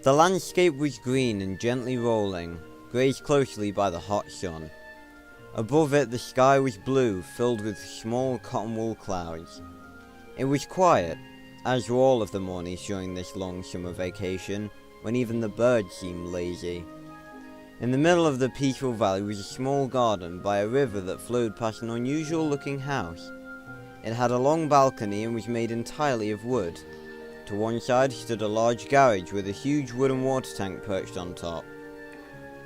The landscape was green and gently rolling, grazed closely by the hot sun. Above it the sky was blue, filled with small cotton wool clouds. It was quiet, as were all of the mornings during this long summer vacation, when even the birds seemed lazy. In the middle of the peaceful valley was a small garden by a river that flowed past an unusual looking house. It had a long balcony and was made entirely of wood. To one side stood a large garage with a huge wooden water tank perched on top.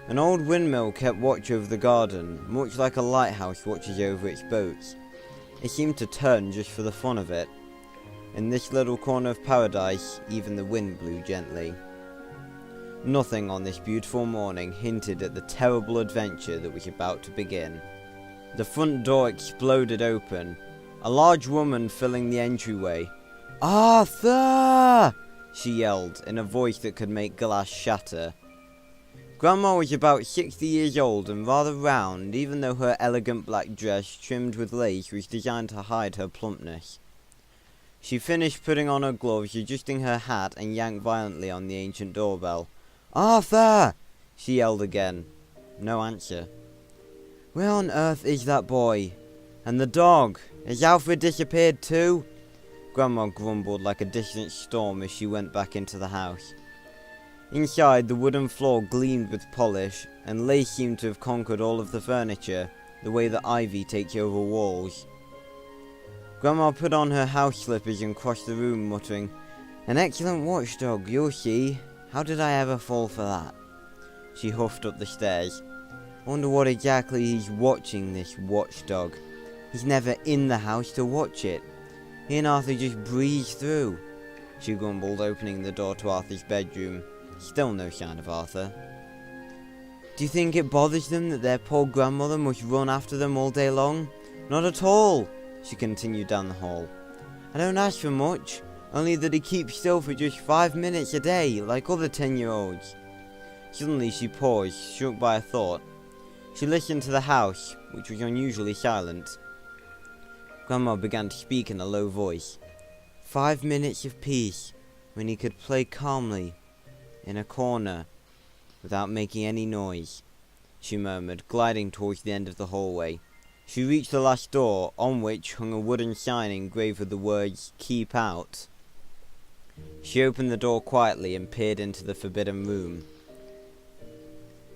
An old windmill kept watch over the garden, much like a lighthouse watches over its boats. It seemed to turn just for the fun of it. In this little corner of paradise, even the wind blew gently. Nothing on this beautiful morning hinted at the terrible adventure that was about to begin. The front door exploded open, a large woman filling the entryway. "Arthur!" she yelled in a voice that could make glass shatter. Grandma was about 60 years old and rather round, even though her elegant black dress trimmed with lace was designed to hide her plumpness. She finished putting on her gloves, adjusting her hat, and yanked violently on the ancient doorbell. "Arthur!" she yelled again. No answer. "Where on earth is that boy? And the dog? Has Alfred disappeared too?" Grandma grumbled like a distant storm as she went back into the house. Inside, the wooden floor gleamed with polish, and lace seemed to have conquered all of the furniture, the way that ivy takes over walls. Grandma put on her house slippers and crossed the room, muttering, "An excellent watchdog, you'll see. How did I ever fall for that?" She huffed up the stairs. "Wonder what exactly he's watching, this watchdog. He's never in the house to watch it. He and Arthur just breeze through," she grumbled, opening the door to Arthur's bedroom. Still no sign of Arthur. "Do you think it bothers them that their poor grandmother must run after them all day long?" "Not at all," she continued down the hall. "I don't ask for much, only that he keeps still for just 5 minutes a day, like other 10-year-olds. Suddenly she paused, struck by a thought. She listened to the house, which was unusually silent. Grandma began to speak in a low voice. 5 minutes of peace, when he could play calmly, in a corner, without making any noise, she murmured, gliding towards the end of the hallway. She reached the last door, on which hung a wooden sign engraved with the words, "Keep Out." She opened the door quietly and peered into the forbidden room.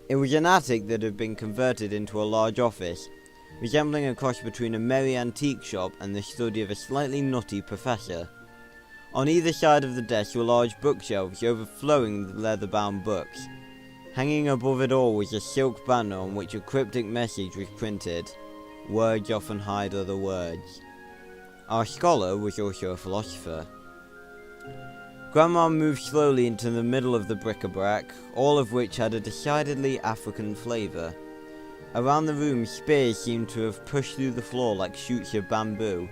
It was an attic that had been converted into a large office, resembling a cross between a merry antique shop and the study of a slightly nutty professor. On either side of the desk were large bookshelves overflowing with leather-bound books. Hanging above it all was a silk banner on which a cryptic message was printed. "Words often hide other words." Our scholar was also a philosopher. Grandma moved slowly into the middle of the bric-a-brac, all of which had a decidedly African flavour. Around the room, spears seemed to have pushed through the floor like shoots of bamboo.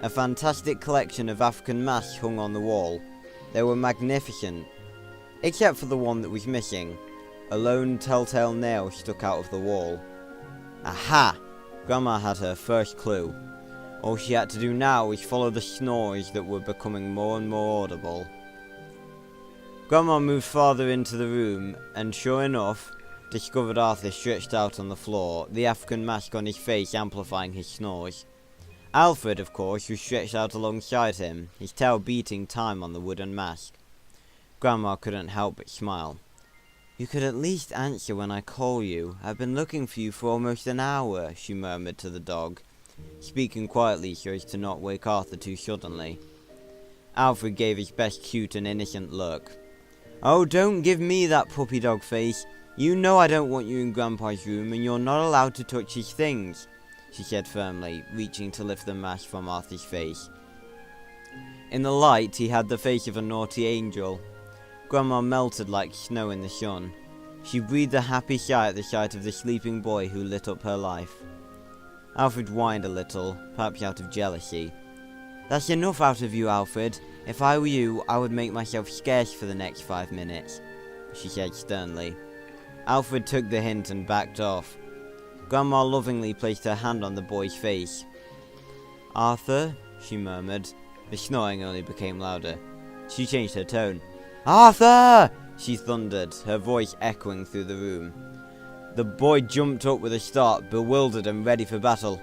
A fantastic collection of African masks hung on the wall. They were magnificent, except for the one that was missing. A lone telltale nail stuck out of the wall. Aha! Grandma had her first clue. All she had to do now was follow the snores that were becoming more and more audible. Grandma moved farther into the room, and sure enough, discovered Arthur stretched out on the floor, the African mask on his face amplifying his snores. Alfred, of course, was stretched out alongside him, his tail beating time on the wooden mask. Grandma couldn't help but smile. "You could at least answer when I call you. I've been looking for you for almost an hour," she murmured to the dog, speaking quietly so as to not wake Arthur too suddenly. Alfred gave his best cute and innocent look. "Oh, don't give me that puppy dog face. You know I don't want you in Grandpa's room, and you're not allowed to touch his things," she said firmly, reaching to lift the mask from Arthur's face. In the light, he had the face of a naughty angel. Grandma melted like snow in the sun. She breathed a happy sigh at the sight of the sleeping boy who lit up her life. Alfred whined a little, perhaps out of jealousy. "That's enough out of you, Alfred. If I were you, I would make myself scarce for the next 5 minutes," she said sternly. Alfred took the hint and backed off. Grandma lovingly placed her hand on the boy's face. "Arthur," she murmured. The snoring only became louder. She changed her tone. "Arthur! she thundered, her voice echoing through the room. The boy jumped up with a start, bewildered and ready for battle.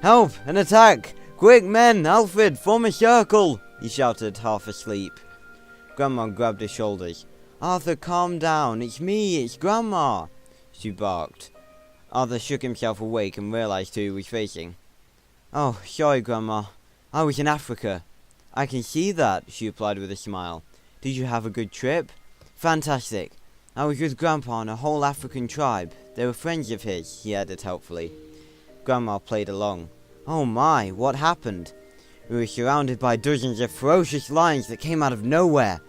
"Help! An attack! Quick, men! Alfred, form a circle!" he shouted, half asleep. Grandma grabbed his shoulders. "Arthur, calm down. It's me, it's Grandma," she barked. Arthur shook himself awake and realized who he was facing. "Oh, sorry, Grandma. I was in Africa." "I can see that," she replied with a smile. "Did you have a good trip?" "Fantastic. I was with Grandpa and a whole African tribe. They were friends of his," he added helpfully. Grandma played along. "Oh my, what happened?" "We were surrounded by dozens of ferocious lions that came out of nowhere."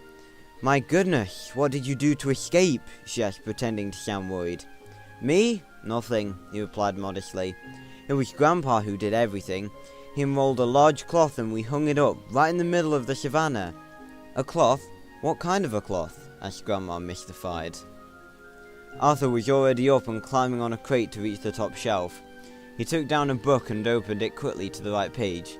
"My goodness, what did you do to escape?" she asked, pretending to sound worried. "Me? Nothing," he replied modestly. "It was Grandpa who did everything. He unrolled a large cloth and we hung it up, right in the middle of the savannah." "A cloth? What kind of a cloth?" asked Grandma, mystified. Arthur was already up and climbing on a crate to reach the top shelf. He took down a book and opened it quickly to the right page.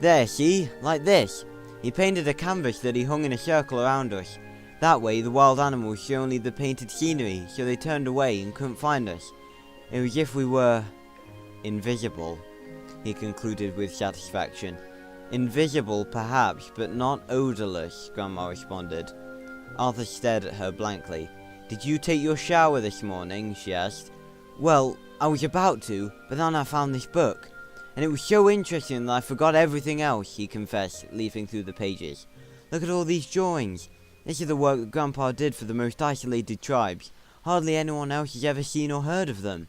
"There, see? Like this. He painted a canvas that he hung in a circle around us. That way the wild animals saw only the painted scenery, so they turned away and couldn't find us. It was as if we were invisible," he concluded with satisfaction. "Invisible, perhaps, but not odorless," Grandma responded. Arthur stared at her blankly. "Did you take your shower this morning?" she asked. "Well, I was about to, but then I found this book. And it was so interesting that I forgot everything else," he confessed, leafing through the pages. "Look at all these drawings. This is the work that Grandpa did for the most isolated tribes. Hardly anyone else has ever seen or heard of them."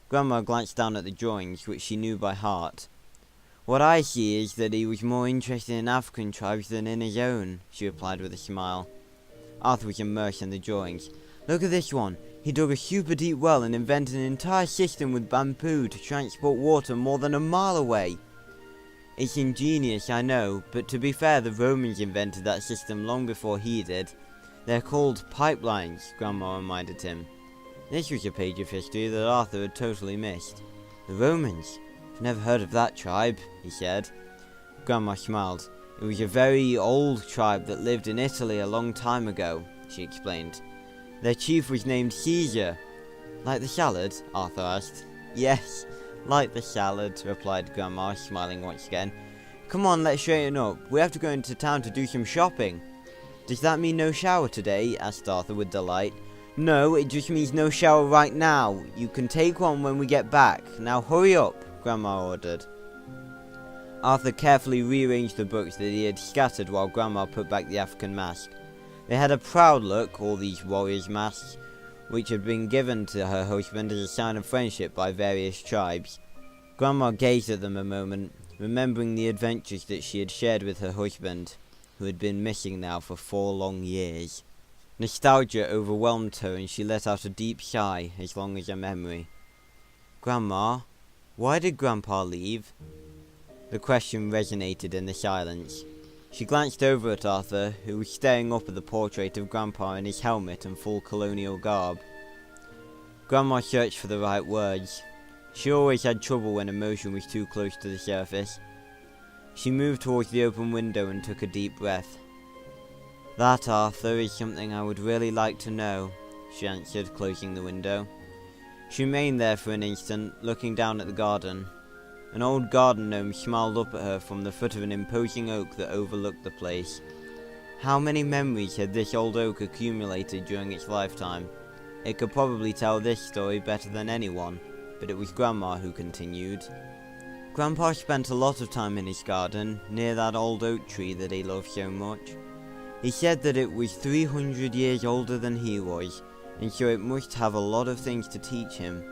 Grandma glanced down at the drawings, which she knew by heart. "What I see is that he was more interested in African tribes than in his own," she replied with a smile. Arthur was immersed in the drawings. "Look at this one. He dug a super deep well and invented an entire system with bamboo to transport water more than a mile away." "It's ingenious, I know, but to be fair, the Romans invented that system long before he did. They're called pipelines," Grandma reminded him. This was a page of history that Arthur had totally missed. "The Romans? I've never heard of that tribe," he said. Grandma smiled. "It was a very old tribe that lived in Italy a long time ago," she explained. "Their chief was named Caesar." "Like the salad?" Arthur asked. "Yes, like the salad," replied Grandma, smiling once again. "Come on, let's straighten up. We have to go into town to do some shopping." "Does that mean no shower today?" asked Arthur with delight. "No, it just means no shower right now. You can take one when we get back. Now hurry up," Grandma ordered. Arthur carefully rearranged the books that he had scattered while Grandma put back the African mask. They had a proud look, all these warriors' masks, which had been given to her husband as a sign of friendship by various tribes. Grandma gazed at them a moment, remembering the adventures that she had shared with her husband, who had been missing now for 4 long years. Nostalgia overwhelmed her and she let out a deep sigh as long as a memory. "Grandma, why did Grandpa leave?" The question resonated in the silence. She glanced over at Arthur, who was staring up at the portrait of Grandpa in his helmet and full colonial garb. Grandma searched for the right words. She always had trouble when emotion was too close to the surface. She moved towards the open window and took a deep breath. "That, Arthur, is something I would really like to know," she answered, closing the window. She remained there for an instant, looking down at the garden. An old garden gnome smiled up at her from the foot of an imposing oak that overlooked the place. How many memories had this old oak accumulated during its lifetime? It could probably tell this story better than anyone, but it was Grandma who continued. "Grandpa spent a lot of time in his garden, near that old oak tree that he loved so much. He said that it was 300 years older than he was, and so it must have a lot of things to teach him."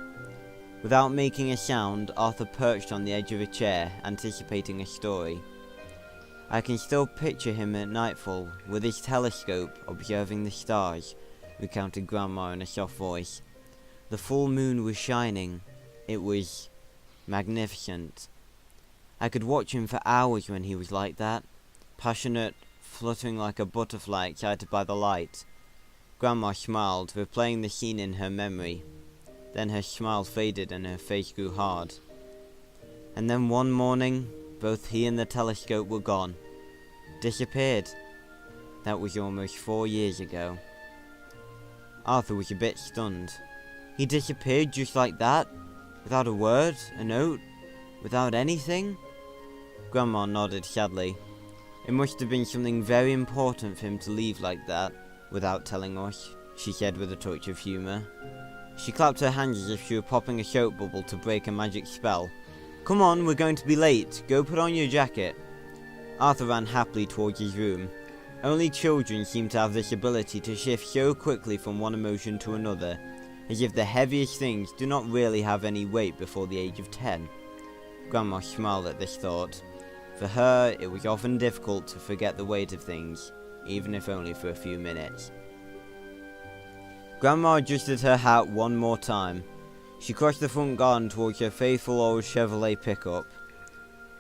Without making a sound, Arthur perched on the edge of a chair, anticipating a story. "I can still picture him at nightfall, with his telescope, observing the stars," recounted Grandma in a soft voice. "The full moon was shining. It was magnificent. I could watch him for hours when he was like that, passionate, fluttering like a butterfly excited by the light." Grandma smiled, replaying the scene in her memory. Then her smile faded and her face grew hard. "And then one morning, both he and the telescope were gone. Disappeared. That was almost 4 years ago." Arthur was a bit stunned. He disappeared just like that? Without a word? A note? Without anything? Grandma nodded sadly. It must have been something very important for him to leave like that, without telling us, she said with a touch of humour. She clapped her hands as if she were popping a soap bubble to break a magic spell. Come on, we're going to be late. Go put on your jacket. Arthur ran happily towards his room. Only children seem to have this ability to shift so quickly from one emotion to another, as if the heaviest things do not really have any weight before the age of 10. Grandma smiled at this thought. For her, it was often difficult to forget the weight of things, even if only for a few minutes. Grandma adjusted her hat one more time. She crossed the front garden towards her faithful old Chevrolet pickup.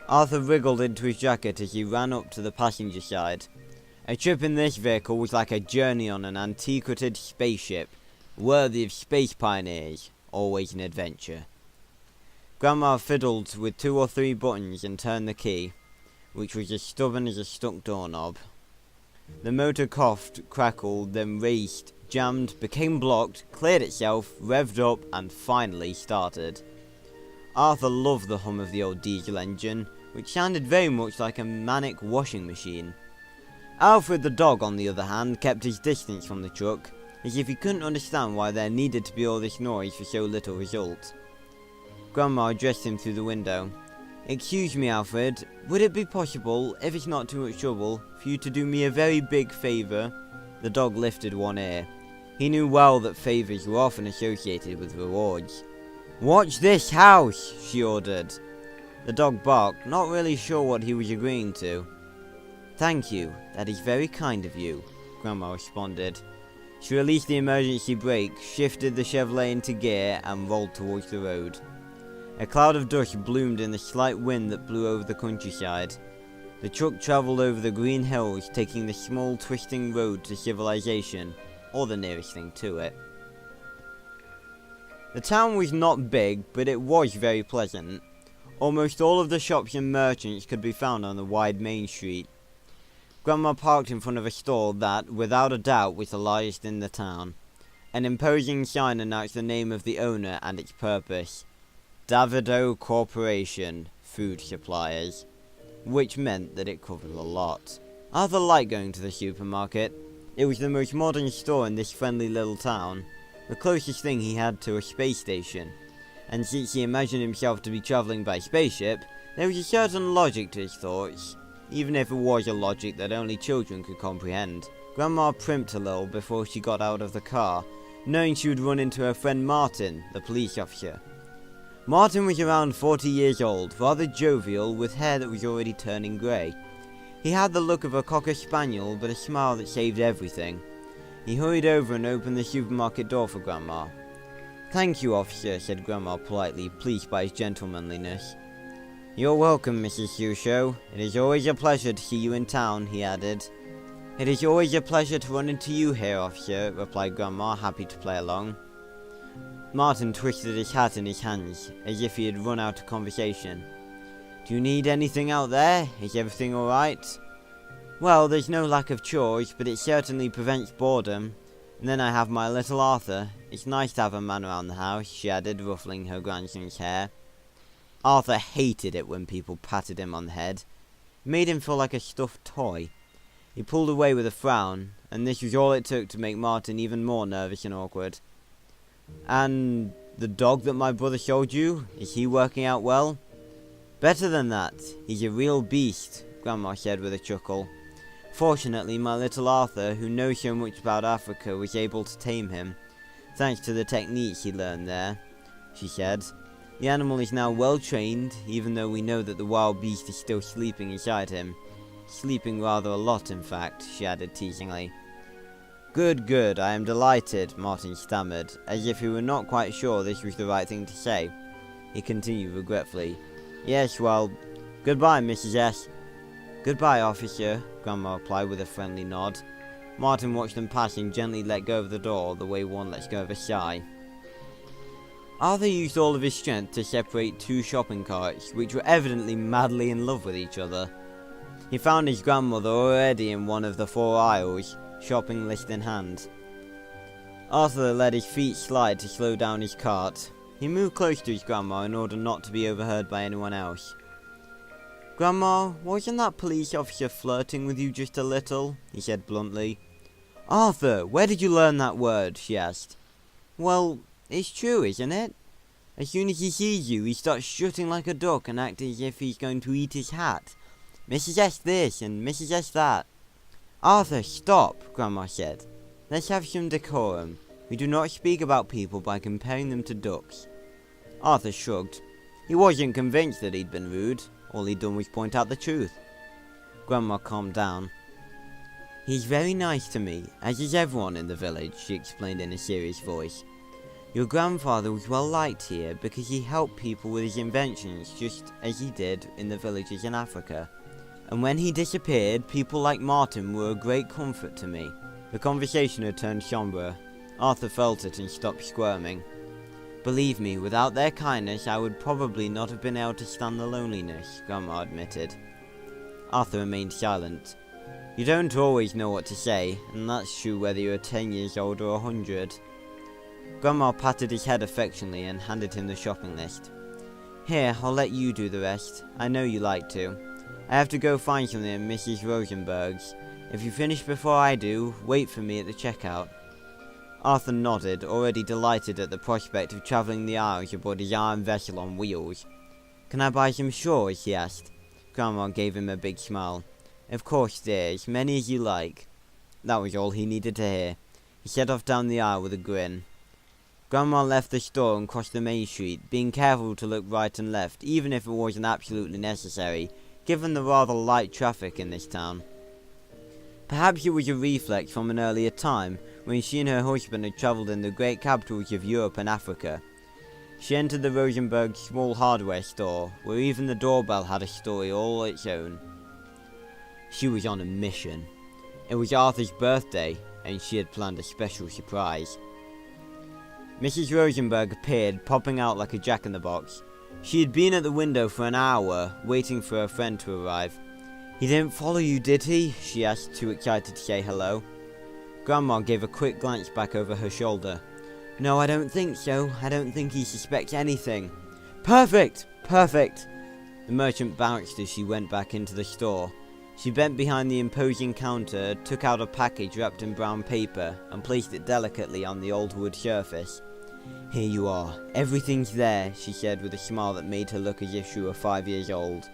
Arthur wriggled into his jacket as he ran up to the passenger side. A trip in this vehicle was like a journey on an antiquated spaceship, worthy of space pioneers, always an adventure. Grandma fiddled with 2 or 3 buttons and turned the key, which was as stubborn as a stuck doorknob. The motor coughed, crackled, then raced, jammed, became blocked, cleared itself, revved up, and finally started. Arthur loved the hum of the old diesel engine, which sounded very much like a manic washing machine. Alfred the dog, on the other hand, kept his distance from the truck, as if he couldn't understand why there needed to be all this noise for so little result. Grandma addressed him through the window. "Excuse me, Alfred, would it be possible, if it's not too much trouble, for you to do me a very big favour?" The dog lifted one ear. He knew well that favours were often associated with rewards. "Watch this house!" she ordered. The dog barked, not really sure what he was agreeing to. "Thank you, that is very kind of you," Grandma responded. She released the emergency brake, shifted the Chevrolet into gear, and rolled towards the road. A cloud of dust bloomed in the slight wind that blew over the countryside. The truck travelled over the green hills, taking the small twisting road to civilization, or the nearest thing to it. The town was not big, but it was very pleasant. Almost all of the shops and merchants could be found on the wide main street. Grandma parked in front of a store that, without a doubt, was the largest in the town. An imposing sign announced the name of the owner and its purpose. Davidoff Corporation, food suppliers, which meant that it covered a lot. Arthur liked going to the supermarket. It was the most modern store in this friendly little town, the closest thing he had to a space station, and since he imagined himself to be travelling by spaceship, there was a certain logic to his thoughts, even if it was a logic that only children could comprehend. Grandma primped a little before she got out of the car, knowing she would run into her friend Martin, the police officer. Martin was around 40 years old, rather jovial, with hair that was already turning grey. He had the look of a cocker spaniel, but a smile that saved everything. He hurried over and opened the supermarket door for Grandma. "Thank you, officer," said Grandma politely, pleased by his gentlemanliness. "You're welcome, Mrs. Susho. It is always a pleasure to see you in town," he added. "It is always a pleasure to run into you here, officer," replied Grandma, happy to play along. Martin twisted his hat in his hands, as if he had run out of conversation. "Do you need anything out there? Is everything alright?" "Well, there's no lack of chores, but it certainly prevents boredom. And then I have my little Arthur. It's nice to have a man around the house," she added, ruffling her grandson's hair. Arthur hated it when people patted him on the head. It made him feel like a stuffed toy. He pulled away with a frown, and this was all it took to make Martin even more nervous and awkward. "And the dog that my brother showed you, is he working out well?" "Better than that. He's a real beast," Grandma said with a chuckle. "Fortunately, my little Arthur, who knows so much about Africa, was able to tame him, thanks to the techniques he learned there," she said. "The animal is now well trained, even though we know that the wild beast is still sleeping inside him. Sleeping rather a lot, in fact," she added teasingly. "Good, good, I am delighted," Martin stammered, as if he were not quite sure this was the right thing to say. He continued regretfully. "Yes, well, goodbye, Mrs. S." "Goodbye, officer," Grandma replied with a friendly nod. Martin watched them pass and gently let go of the door, the way one lets go of a sigh. Arthur used all of his strength to separate 2 shopping carts, which were evidently madly in love with each other. He found his grandmother already in one of the 4 aisles, shopping list in hand. Arthur let his feet slide to slow down his cart. He moved close to his grandma in order not to be overheard by anyone else. "Grandma, wasn't that police officer flirting with you just a little?" he said bluntly. "Arthur, where did you learn that word?" she asked. "Well, it's true, isn't it? As soon as he sees you, he starts strutting like a duck and acting as if he's going to eat his hat. Mrs. S this and Mrs. S that." "Arthur, stop," Grandma said. "Let's have some decorum. We do not speak about people by comparing them to ducks." Arthur shrugged. He wasn't convinced that he'd been rude. All he'd done was point out the truth. Grandma calmed down. "He's very nice to me, as is everyone in the village," she explained in a serious voice. "Your grandfather was well liked here because he helped people with his inventions just as he did in the villages in Africa. And when he disappeared, people like Martin were a great comfort to me." The conversation had turned somber. Arthur felt it and stopped squirming. "Believe me, without their kindness, I would probably not have been able to stand the loneliness," Grandma admitted. Arthur remained silent. You don't always know what to say, and that's true whether you're 10 years old or 100. Grandma patted his head affectionately and handed him the shopping list. "Here, I'll let you do the rest. I know you like to. I have to go find something at Mrs. Rosenberg's. If you finish before I do, wait for me at the checkout." Arthur nodded, already delighted at the prospect of travelling the aisles aboard his iron vessel on wheels. "Can I buy some straws?" he asked. Grandma gave him a big smile. "Of course, dear, as many as you like." That was all he needed to hear. He set off down the aisle with a grin. Grandma left the store and crossed the main street, being careful to look right and left, even if it wasn't absolutely necessary, given the rather light traffic in this town. Perhaps it was a reflex from an earlier time, when she and her husband had travelled in the great capitals of Europe and Africa. She entered the Rosenberg small hardware store, where even the doorbell had a story all its own. She was on a mission. It was Arthur's birthday, and she had planned a special surprise. Mrs. Rosenberg appeared, popping out like a jack-in-the-box. She had been at the window for an hour, waiting for her friend to arrive. "He didn't follow you, did he?" she asked, too excited to say hello. Grandma gave a quick glance back over her shoulder. "No, I don't think so. I don't think he suspects anything." "Perfect! Perfect!" The merchant bounced as she went back into the store. She bent behind the imposing counter, took out a package wrapped in brown paper, and placed it delicately on the old wood surface. "Here you are. Everything's there," she said with a smile that made her look as if she were 5 years old.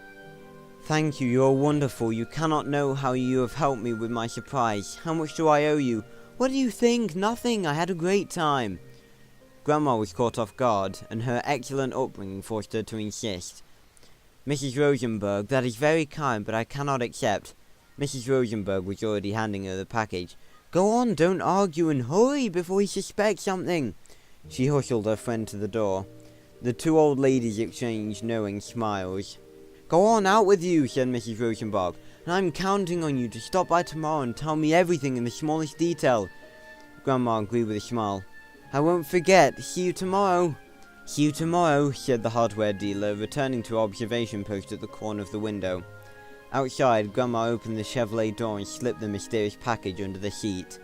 "Thank you, you're wonderful. You cannot know how you have helped me with my surprise. How much do I owe you?" "What do you think? Nothing. I had a great time." Grandma was caught off guard, and her excellent upbringing forced her to insist. "Mrs. Rosenberg, that is very kind, but I cannot accept." Mrs. Rosenberg was already handing her the package. "Go on, don't argue, and hurry before he suspects something." She hustled her friend to the door. The two old ladies exchanged knowing smiles. "Go on, out with you," said Mrs. Rosenberg, "and I'm counting on you to stop by tomorrow and tell me everything in the smallest detail." Grandma agreed with a smile. "I won't forget. See you tomorrow." "See you tomorrow," said the hardware dealer, returning to her observation post at the corner of the window. Outside, Grandma opened the Chevrolet door and slipped the mysterious package under the seat.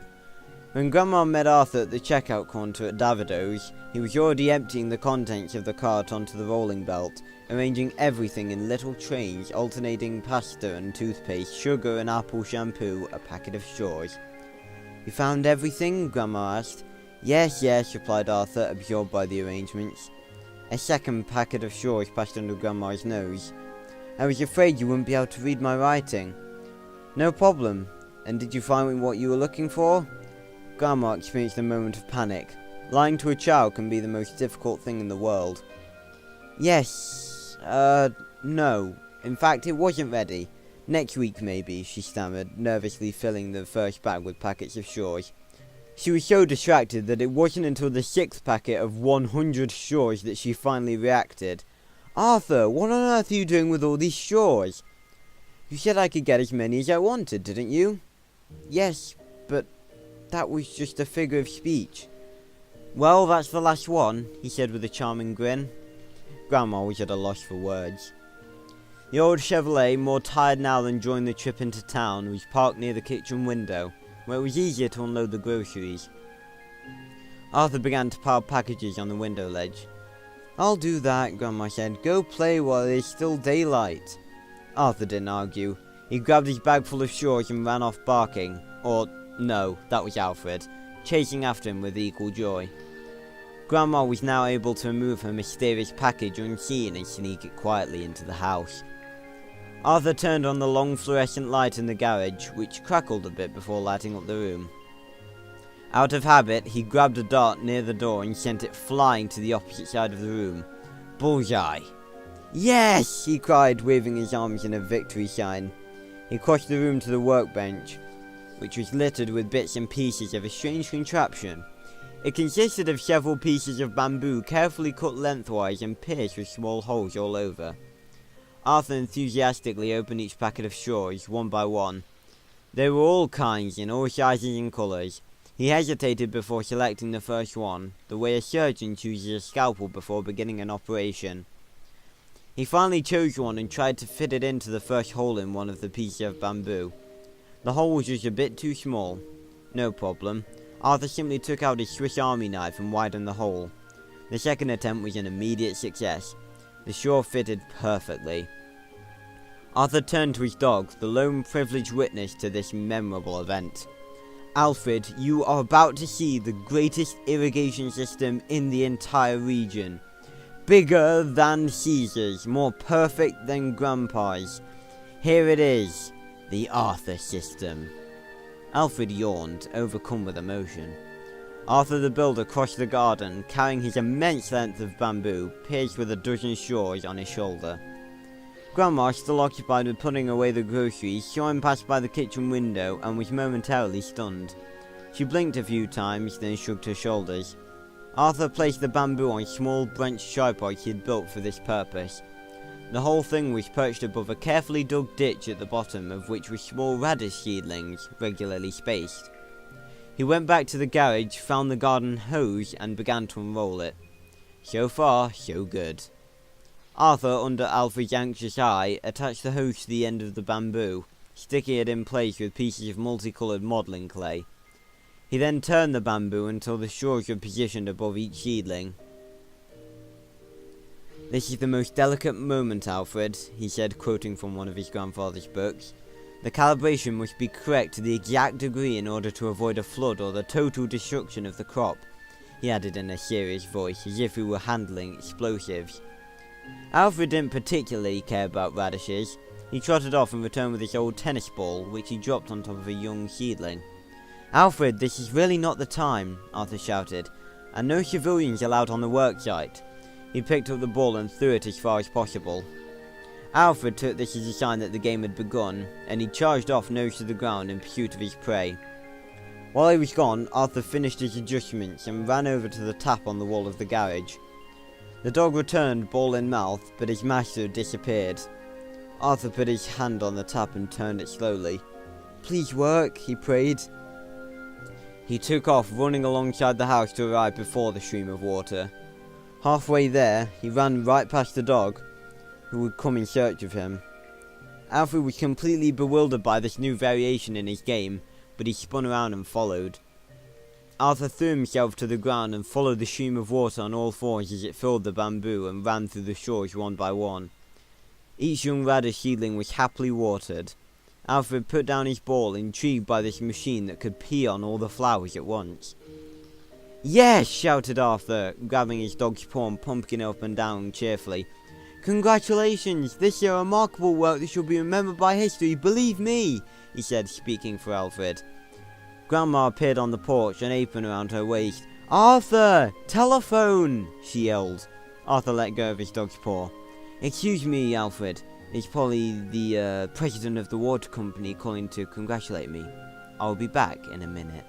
When Grandma met Arthur at the checkout counter at Davido's, he was already emptying the contents of the cart onto the rolling belt, arranging everything in little trays, alternating pasta and toothpaste, sugar and apple shampoo, a packet of straws. "You found everything?" Grandma asked. Yes, replied Arthur, absorbed by the arrangements. A second packet of straws passed under Grandma's nose. "I was afraid you wouldn't be able to read my writing." "No problem. And did you find what you were looking for?" Grandma experienced a moment of panic. Lying to a child can be the most difficult thing in the world. "Yes, no. In fact, it wasn't ready. Next week, maybe," she stammered, nervously filling the first bag with packets of straws. She was so distracted that it wasn't until the 6th packet of 100 straws that she finally reacted. "Arthur, what on earth are you doing with all these straws?" "You said I could get as many as I wanted, didn't you?" "Yes, but that was just a figure of speech." "Well, that's the last one," he said with a charming grin. Grandma was at a loss for words. The old Chevrolet, more tired now than during the trip into town, was parked near the kitchen window, where it was easier to unload the groceries. Arthur began to pile packages on the window ledge. "I'll do that," Grandma said. "Go play while it is still daylight." Arthur didn't argue. He grabbed his bag full of straws and ran off barking. Or, no, that was Alfred, chasing after him with equal joy. Grandma was now able to remove her mysterious package unseen and sneak it quietly into the house. Arthur turned on the long fluorescent light in the garage, which crackled a bit before lighting up the room. Out of habit, he grabbed a dart near the door and sent it flying to the opposite side of the room. Bullseye! "Yes!" he cried, waving his arms in a victory sign. He crossed the room to the workbench, which was littered with bits and pieces of a strange contraption. It consisted of several pieces of bamboo carefully cut lengthwise and pierced with small holes all over. Arthur enthusiastically opened each packet of straws, one by one. They were all kinds, in all sizes and colours. He hesitated before selecting the first one, the way a surgeon chooses a scalpel before beginning an operation. He finally chose one and tried to fit it into the first hole in one of the pieces of bamboo. The hole was just a bit too small. No problem. Arthur simply took out his Swiss Army knife and widened the hole. The second attempt was an immediate success. The straw fitted perfectly. Arthur turned to his dog, the lone privileged witness to this memorable event. "Alfred, you are about to see the greatest irrigation system in the entire region. Bigger than Caesar's, more perfect than Grandpa's. Here it is, the Arthur system." Alfred yawned, overcome with emotion. Arthur the Builder crossed the garden, carrying his immense length of bamboo, pierced with a dozen straws, on his shoulder. Grandma, still occupied with putting away the groceries, saw him pass by the kitchen window and was momentarily stunned. She blinked a few times, then shrugged her shoulders. Arthur placed the bamboo on small branched tripods he had built for this purpose. The whole thing was perched above a carefully dug ditch at the bottom of which were small radish seedlings, regularly spaced. He went back to the garage, found the garden hose, and began to unroll it. So far, so good. Arthur, under Alfred's anxious eye, attached the hose to the end of the bamboo, sticking it in place with pieces of multicoloured modelling clay. He then turned the bamboo until the straws were positioned above each seedling. "This is the most delicate moment, Alfred," he said, quoting from one of his grandfather's books. "The calibration must be correct to the exact degree in order to avoid a flood or the total destruction of the crop," he added in a serious voice, as if he were handling explosives. Alfred didn't particularly care about radishes. He trotted off and returned with his old tennis ball, which he dropped on top of a young seedling. "Alfred, this is really not the time," Arthur shouted, "and no civilians allowed on the work site." He picked up the ball and threw it as far as possible. Alfred took this as a sign that the game had begun, and he charged off nose to the ground in pursuit of his prey. While he was gone, Arthur finished his adjustments and ran over to the tap on the wall of the garage. The dog returned, ball in mouth, but his master had disappeared. Arthur put his hand on the tap and turned it slowly. "Please work," he prayed. He took off, running alongside the house to arrive before the stream of water. Halfway there, he ran right past the dog, who would come in search of him. Alfred was completely bewildered by this new variation in his game, but he spun around and followed. Arthur threw himself to the ground and followed the stream of water on all fours as it filled the bamboo and ran through the straws one by one. Each young radish seedling was happily watered. Alfred put down his ball, intrigued by this machine that could pee on all the flowers at once. "Yes!" shouted Arthur, grabbing his dog's paw and pumping it up and down cheerfully. "Congratulations! This is a remarkable work that shall be remembered by history, believe me!" he said, speaking for Alfred. Grandma appeared on the porch, an apron around her waist. "Arthur! Telephone!" she yelled. Arthur let go of his dog's paw. "Excuse me, Alfred. It's probably the president of the water company calling to congratulate me. I'll be back in a minute."